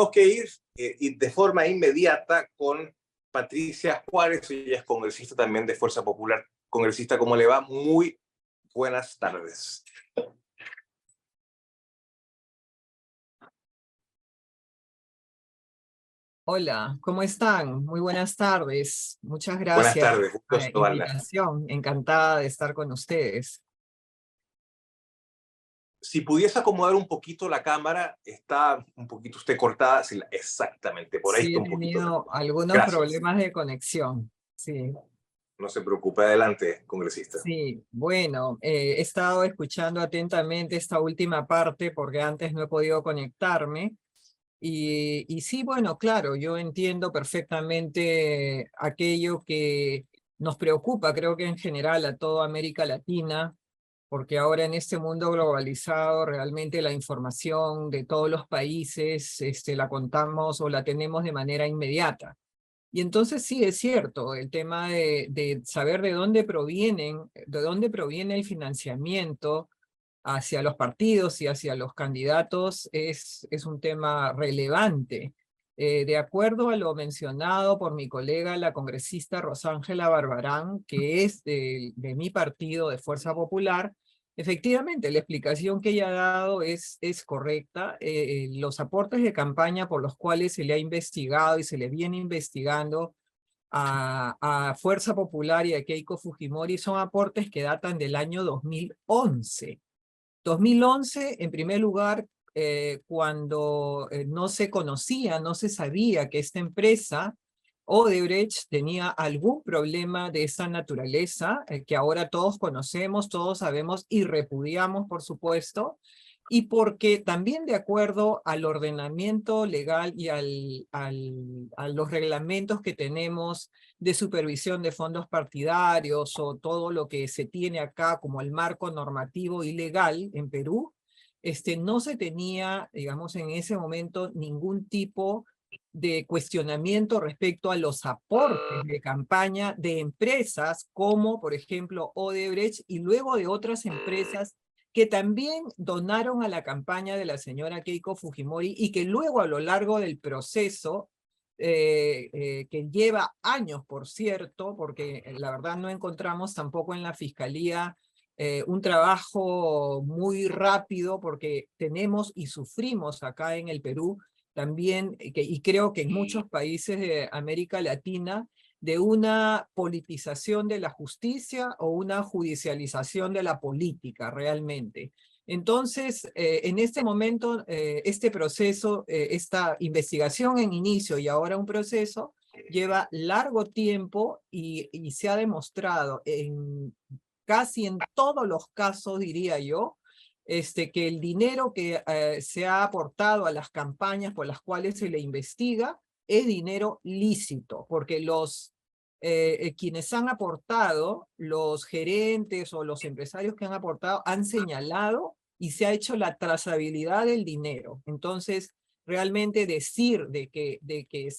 tengo que ir y de forma inmediata con Patricia Juárez, ella es congresista también de Fuerza Popular. Congresista, ¿cómo le va? Muy buenas tardes. Hola, ¿cómo están? Muy buenas tardes. Muchas Buenas gracias tardes, por gusto la saludarla. invitación. Encantada de estar con ustedes. Si pudiese acomodar un poquito la cámara, está un poquito usted cortada. Sí, exactamente, por ahí Sí, está he un poquito tenido mejor. algunos Gracias. problemas de conexión. Sí, No se preocupe, adelante, congresista. sí. Bueno, he estado escuchando atentamente esta última parte porque antes no he podido conectarme. Y sí, bueno, claro, yo entiendo perfectamente aquello que nos preocupa, creo que en general a toda América Latina, porque ahora en este mundo globalizado realmente la información de todos los países la contamos o la tenemos de manera inmediata. Y entonces sí, es cierto, el tema de saber de dónde proviene el financiamiento hacia los partidos y hacia los candidatos es un tema relevante. De acuerdo a lo mencionado por mi colega, la congresista Rosángela Barbarán, que es de mi partido, de Fuerza Popular, efectivamente, la explicación que ella ha dado es correcta. Los aportes de campaña por los cuales se le ha investigado y se le viene investigando a Fuerza Popular y a Keiko Fujimori son aportes que datan del año 2011. 2011, en primer lugar, cuando no se conocía, no se sabía que esta empresa, Odebrecht, tenía algún problema de esa naturaleza, que ahora todos conocemos, todos sabemos y repudiamos, por supuesto, y porque también de acuerdo al ordenamiento legal y a los reglamentos que tenemos de supervisión de fondos partidarios o todo lo que se tiene acá como el marco normativo y legal en Perú, no se tenía, digamos, en ese momento ningún tipo de cuestionamiento respecto a los aportes de campaña de empresas como, por ejemplo, Odebrecht y luego de otras empresas que también donaron a la campaña de la señora Keiko Fujimori y que luego a lo largo del proceso que lleva años, por cierto, porque la verdad no encontramos tampoco en la Fiscalía un trabajo muy rápido, porque tenemos y sufrimos acá en el Perú también, y creo que en muchos países de América Latina, de una politización de la justicia o una judicialización de la política realmente. Entonces, en este momento, este proceso, esta investigación en inicio y ahora un proceso, lleva largo tiempo y se ha demostrado casi en todos los casos, diría yo, que el dinero que se ha aportado a las campañas por las cuales se le investiga es dinero lícito, porque quienes han aportado, los gerentes o los empresarios que han aportado, han señalado y se ha hecho la trazabilidad del dinero. Entonces, realmente decir de que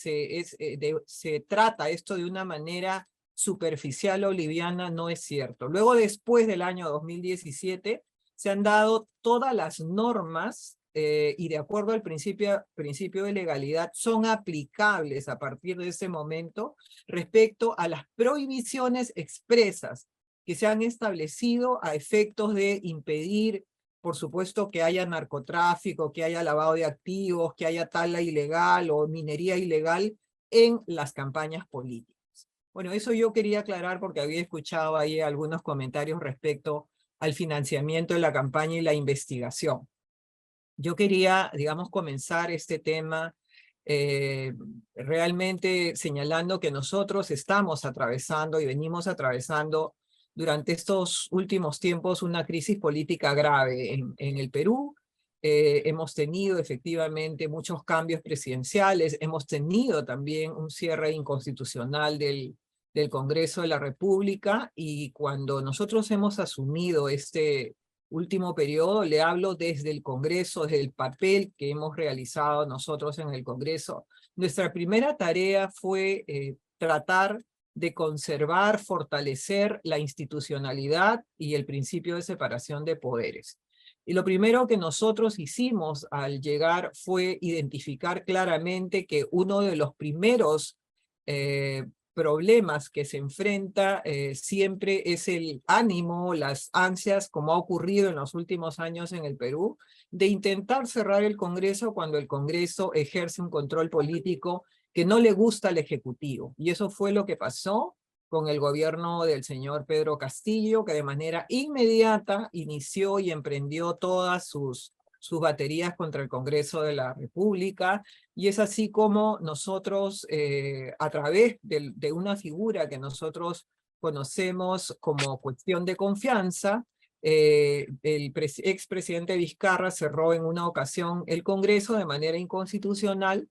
se trata esto de una manera superficial o liviana no es cierto. Luego, después del año 2017, se han dado todas las normas y de acuerdo al principio de legalidad son aplicables a partir de ese momento respecto a las prohibiciones expresas que se han establecido a efectos de impedir, por supuesto, que haya narcotráfico, que haya lavado de activos, que haya tala ilegal o minería ilegal en las campañas políticas. Bueno, eso yo quería aclarar porque había escuchado ahí algunos comentarios respecto al financiamiento de la campaña y la investigación. Yo quería, digamos, comenzar este tema realmente señalando que nosotros estamos atravesando y venimos atravesando durante estos últimos tiempos una crisis política grave en el Perú. Hemos tenido efectivamente muchos cambios presidenciales, hemos tenido también un cierre inconstitucional del Congreso de la República, y cuando nosotros hemos asumido este último periodo, le hablo desde el Congreso, desde el papel que hemos realizado nosotros en el Congreso. Nuestra primera tarea fue tratar de conservar, fortalecer la institucionalidad y el principio de separación de poderes. Y lo primero que nosotros hicimos al llegar fue identificar claramente que uno de los primeros problemas que se enfrenta siempre es el ánimo, las ansias, como ha ocurrido en los últimos años en el Perú, de intentar cerrar el Congreso cuando el Congreso ejerce un control político que no le gusta al Ejecutivo. Y eso fue lo que pasó con el gobierno del señor Pedro Castillo, que de manera inmediata inició y emprendió todas sus baterías contra el Congreso de la República, y es así como nosotros, a través de una figura que nosotros conocemos como cuestión de confianza, el expresidente Vizcarra cerró en una ocasión el Congreso de manera inconstitucional,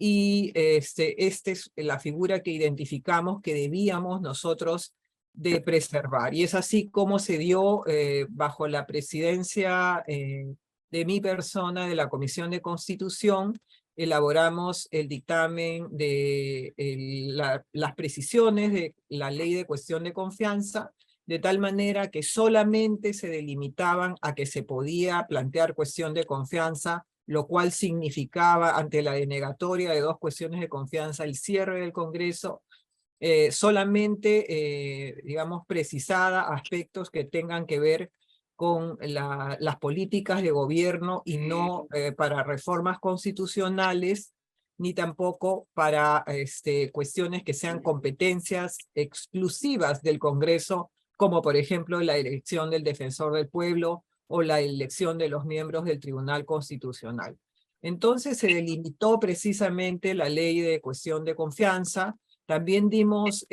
y esta es la figura que identificamos que debíamos nosotros de preservar. Y es así como se dio bajo la presidencia de mi persona de la Comisión de Constitución, elaboramos el dictamen de las precisiones de la Ley de Cuestión de Confianza, de tal manera que solamente se delimitaban a que se podía plantear cuestión de confianza, lo cual significaba, ante la denegatoria de 2 cuestiones de confianza, el cierre del Congreso, solamente, digamos, precisada aspectos que tengan que ver con las políticas de gobierno y no para reformas constitucionales, ni tampoco para cuestiones que sean competencias exclusivas del Congreso, como por ejemplo la elección del defensor del pueblo o la elección de los miembros del Tribunal Constitucional. Entonces se delimitó precisamente la ley de cuestión de confianza. También dimos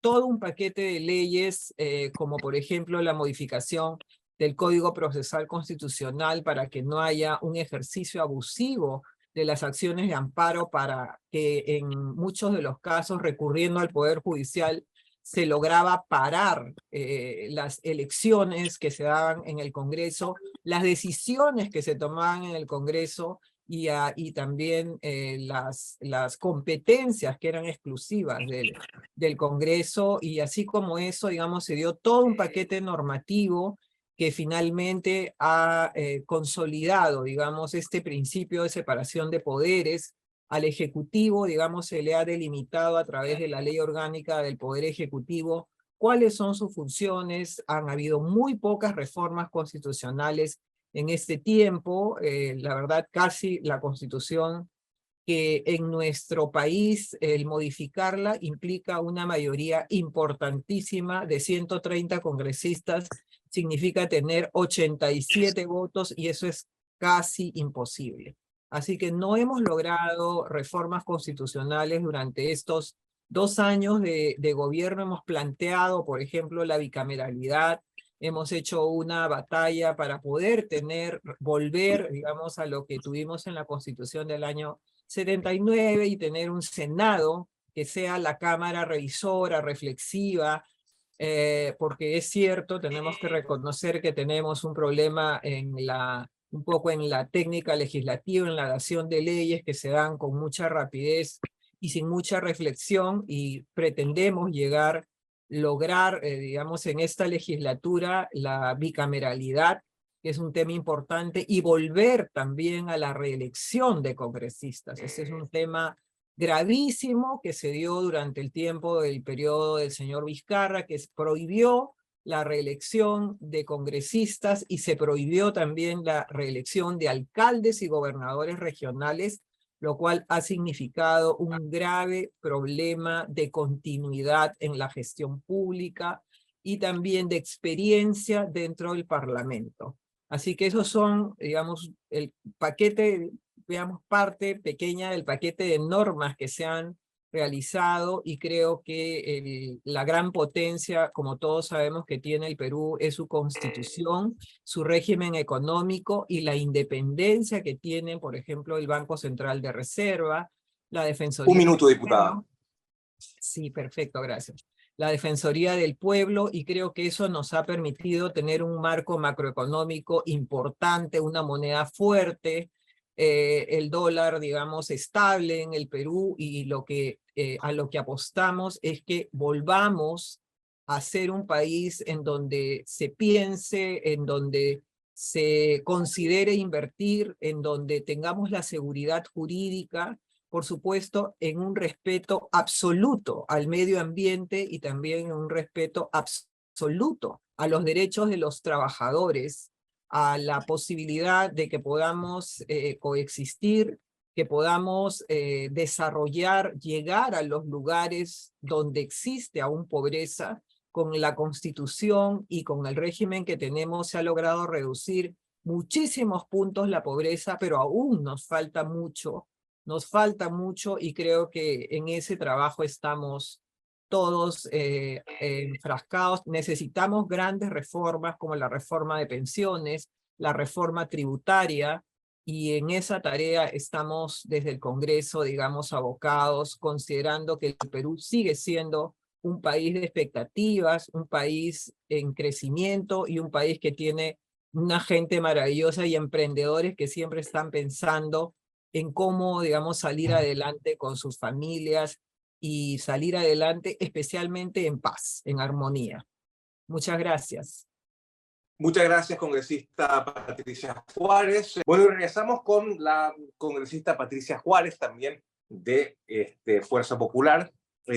todo un paquete de leyes, como por ejemplo la modificación del Código Procesal Constitucional para que no haya un ejercicio abusivo de las acciones de amparo, para que en muchos de los casos, recurriendo al Poder Judicial, se lograba parar las elecciones que se daban en el Congreso, las decisiones que se tomaban en el Congreso, y también las competencias que eran exclusivas del Congreso. Y así como eso, digamos, se dio todo un paquete normativo que finalmente ha consolidado, digamos, este principio de separación de poderes. Al Ejecutivo, digamos, se le ha delimitado a través de la Ley Orgánica del Poder Ejecutivo cuáles son sus funciones. Han habido muy pocas reformas constitucionales en este tiempo. La verdad, casi la Constitución, que en nuestro país el modificarla implica una mayoría importantísima de 130 congresistas, significa tener 87 votos, y eso es casi imposible. Así que no hemos logrado reformas constitucionales durante estos 2 años de gobierno. Hemos planteado, por ejemplo, la bicameralidad. Hemos hecho una batalla para poder volver, digamos, a lo que tuvimos en la Constitución del año 79 y tener un Senado que sea la Cámara revisora, reflexiva, porque es cierto, tenemos que reconocer que tenemos un problema un poco en la técnica legislativa, en la dación de leyes que se dan con mucha rapidez y sin mucha reflexión, y pretendemos lograr, digamos, en esta legislatura la bicameralidad, que es un tema importante, y volver también a la reelección de congresistas. Ese es un tema gravísimo que se dio durante el tiempo del periodo del señor Vizcarra, que prohibió la reelección de congresistas y se prohibió también la reelección de alcaldes y gobernadores regionales, lo cual ha significado un grave problema de continuidad en la gestión pública y también de experiencia dentro del Parlamento. Así que esos son, digamos, el paquete, veamos, parte pequeña del paquete de normas que se han realizado, y creo que la gran potencia, como todos sabemos, que tiene el Perú es su constitución, su régimen económico y la independencia que tiene, por ejemplo, el Banco Central de Reserva, la Defensoría. Un minuto, diputada. Sí, perfecto, gracias. La Defensoría del Pueblo, y creo que eso nos ha permitido tener un marco macroeconómico importante, una moneda fuerte, el dólar, digamos, estable en el Perú, y a lo que apostamos es que volvamos a ser un país en donde se piense, en donde se considere invertir, en donde tengamos la seguridad jurídica, por supuesto, en un respeto absoluto al medio ambiente y también en un respeto absoluto a los derechos de los trabajadores, a la posibilidad de que podamos coexistir, que podamos desarrollar, llegar a los lugares donde existe aún pobreza. Con la Constitución y con el régimen que tenemos se ha logrado reducir muchísimos puntos la pobreza, pero aún nos falta mucho, y creo que en ese trabajo estamos todos enfrascados. Necesitamos grandes reformas como la reforma de pensiones, la reforma tributaria, y en esa tarea estamos desde el Congreso, digamos, abocados, considerando que el Perú sigue siendo un país de expectativas, un país en crecimiento y un país que tiene una gente maravillosa y emprendedores que siempre están pensando en cómo, digamos, salir adelante con sus familias y salir adelante especialmente en paz, en armonía. Muchas gracias. Muchas gracias, congresista Patricia Juárez. Bueno, y regresamos con la congresista Patricia Juárez, también de Fuerza Popular,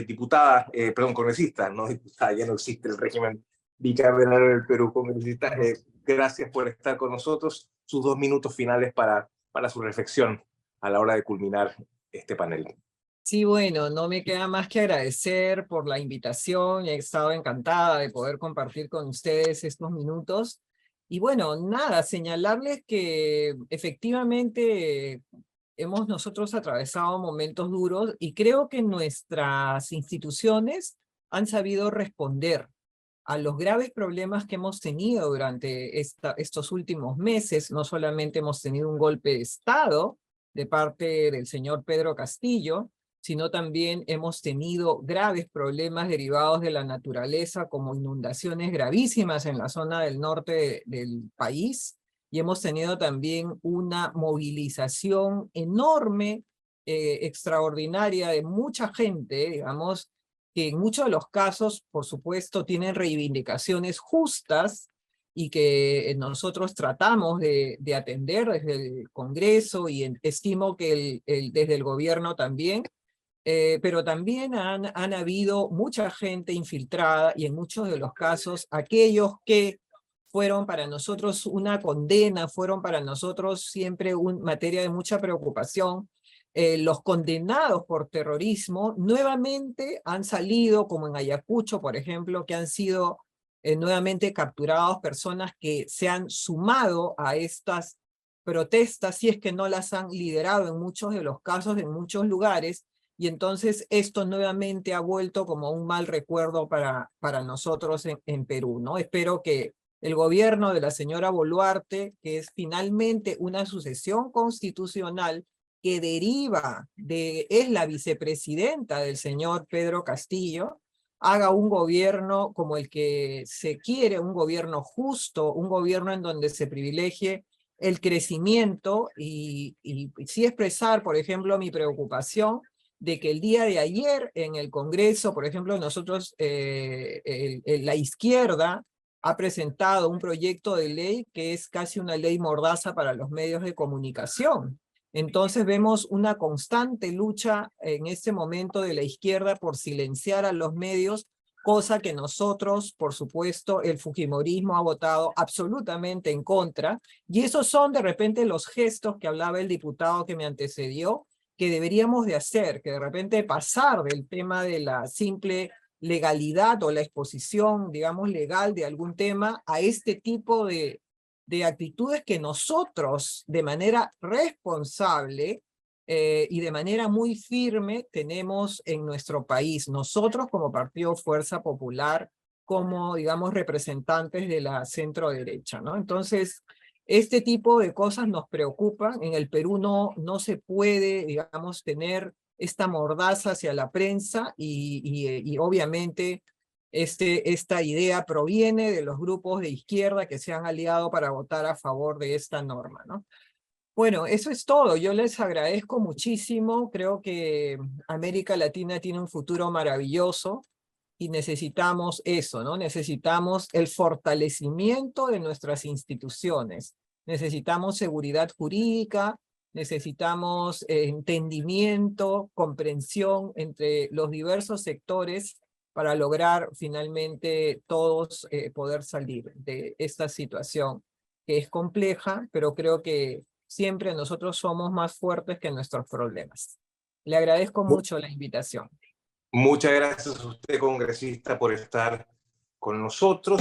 diputada, perdón, congresista, no diputada, ya no existe el régimen bicameral del Perú, congresista. Gracias por estar con nosotros. Sus 2 minutos finales para su reflexión a la hora de culminar este panel. Sí, bueno, no me queda más que agradecer por la invitación. He estado encantada de poder compartir con ustedes estos minutos. Y bueno, nada, señalarles que efectivamente hemos nosotros atravesado momentos duros, y creo que nuestras instituciones han sabido responder a los graves problemas que hemos tenido durante estos últimos meses. No solamente hemos tenido un golpe de Estado de parte del señor Pedro Castillo, sino también hemos tenido graves problemas derivados de la naturaleza, como inundaciones gravísimas en la zona del norte del país, y hemos tenido también una movilización enorme, extraordinaria, de mucha gente, digamos, que en muchos de los casos, por supuesto, tienen reivindicaciones justas y que nosotros tratamos de atender desde el Congreso, y estimo que desde el gobierno también. Pero también han habido mucha gente infiltrada, y en muchos de los casos aquellos que fueron para nosotros una condena, fueron para nosotros siempre una materia de mucha preocupación. Los condenados por terrorismo nuevamente han salido, como en Ayacucho, por ejemplo, que han sido nuevamente capturados personas que se han sumado a estas protestas, si es que no las han liderado en muchos de los casos, en muchos lugares. Y entonces esto nuevamente ha vuelto como un mal recuerdo para nosotros en Perú, ¿no? Espero que el gobierno de la señora Boluarte, que es finalmente una sucesión constitucional que es la vicepresidenta del señor Pedro Castillo, haga un gobierno como el que se quiere, un gobierno justo, un gobierno en donde se privilegie el crecimiento, y sí expresar, por ejemplo, mi preocupación de que el día de ayer en el Congreso, por ejemplo, nosotros, la izquierda ha presentado un proyecto de ley que es casi una ley mordaza para los medios de comunicación. Entonces vemos una constante lucha en este momento de la izquierda por silenciar a los medios, cosa que nosotros, por supuesto, el fujimorismo ha votado absolutamente en contra. Y esos son de repente los gestos que hablaba el diputado que me antecedió, que deberíamos de hacer, que de repente pasar del tema de la simple legalidad o la exposición, digamos, legal de algún tema, a este tipo de actitudes que nosotros, de manera responsable y de manera muy firme, tenemos en nuestro país. Nosotros como Partido Fuerza Popular, como, digamos, representantes de la centro derecha, ¿no? Entonces, este tipo de cosas nos preocupan. En el Perú no se puede, digamos, tener esta mordaza hacia la prensa, y obviamente esta idea proviene de los grupos de izquierda que se han aliado para votar a favor de esta norma, ¿no? Bueno, eso es todo. Yo les agradezco muchísimo. Creo que América Latina tiene un futuro maravilloso y necesitamos eso, ¿no? Necesitamos el fortalecimiento de nuestras instituciones. Necesitamos seguridad jurídica, necesitamos entendimiento, comprensión entre los diversos sectores para lograr finalmente todos poder salir de esta situación que es compleja, pero creo que siempre nosotros somos más fuertes que nuestros problemas. Le agradezco mucho la invitación. Muchas gracias a usted, congresista, por estar con nosotros.